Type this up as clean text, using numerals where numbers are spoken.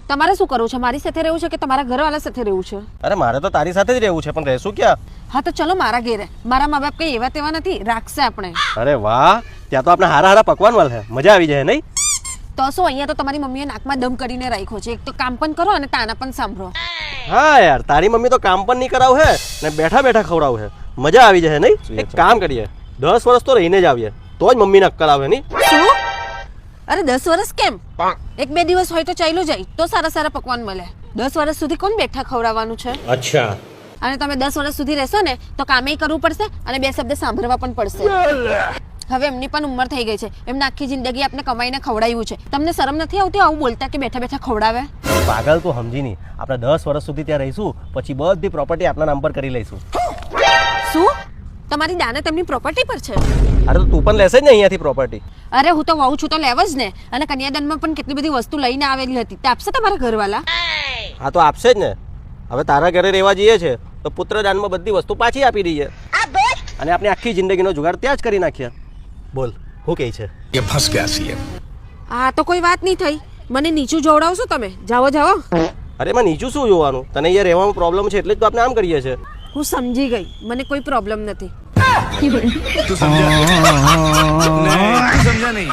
તમારે શું કરવું છે? મારી સાથે રહેવું છે કે તમારા ઘરવાળા સાથે રહેવું છે? અરે મારે તો તારી સાથે જ રહેવું છે, પણ રહેશું ક્યાં? હા તો ચલો મારા ઘેરે. મારા મા બાપ કઈ એવા તેવા નથી, રાખશે આપણે. અરે વાહ, ત્યાં તો આપણે હારા હારા પકવાન મળે, મજા આવી જાય નહીં? તો શું, અહીંયા તો તમારી મમ્મીએ નાકમાં દમ કરીને રાખ્યો છે. એક તો કામ પણ કરો અને તાના પણ સાંભળો. હા યાર, તારી મમ્મી તો કામ પણ નહીં કરાવ હે ને બેઠા બેઠા ખવડાવ હે, મજા આવી જાય નહીં? એક કામ કરીએ, 10 વર્ષ તો રહીને જ આવીએ, તો જ મમ્મીને અક્કલ આવે નહીં? શું? અરે 10 વર્ષ કેમ? 1-2 દિવસ હોય તો ચાલ્યું જાય તો સારા સારા પકવાન મળે. 10 વર્ષ સુધી કોણ બેઠા ખવડાવવાનું છે? અચ્છા. અને તમે 10 વર્ષ સુધી રહેશો ને તો કામે કરવું પડશે અને 2 શબ્દ સાંભળવા પણ પડશે. હવે એમની પણ ઉંમર થઈ ગઈ છે, એમને આખી જિંદગી આપણે કમાઈને ખવડાવ્યું છે. તમને શરમ નથી આવતી આવું બોલતા કે બેઠા બેઠા ખવડાવે? પાગલ તો સમજી નહીં, આપણે 10 વર્ષ સુધી ત્યાં રહીશું, પછી બધી પ્રોપર્ટી આપણા નામ પર કરી લઈશું. શું? તમારી દાનત તેમની પ્રોપર્ટી પર છે? અરે તો તું પણ લેશે જ ને અહીંયાથી પ્રોપર્ટી? અરે હું તો વહુ છું તો લેવ જ ને. અને કન્યાદાનમાં પણ કેટલી બધી વસ્તુ લઈને આવેલી હતી, તે આપશે તમારા ઘરવાળા? હા તો આપશે જ ને. હવે તારા ઘરે રહેવા જઈએ છે તો પુત્રદાનમાં બધી વસ્તુ પાછી આપી દઈએ અને આપણે આખી જિંદગીનો જુગાડ ત્યાં જ કરી નાખીએ. બોલ હું કહે છે? ये फंस गया सीएम। આ તો કોઈ વાત નહીં થઈ. મને નીચું જોવડાવશો તમે? જાઓ જાઓ. અરે એમાં નીચું શું જોવાનું? તને અહીંયા રહેવામાં પ્રોબ્લેમ છે એટલે જ તો આપણે આમ કરીએ છીએ. હું સમજી ગઈ, મને કોઈ પ્રોબ્લેમ નથી. तू समझा नहीं, तू समझा नहीं।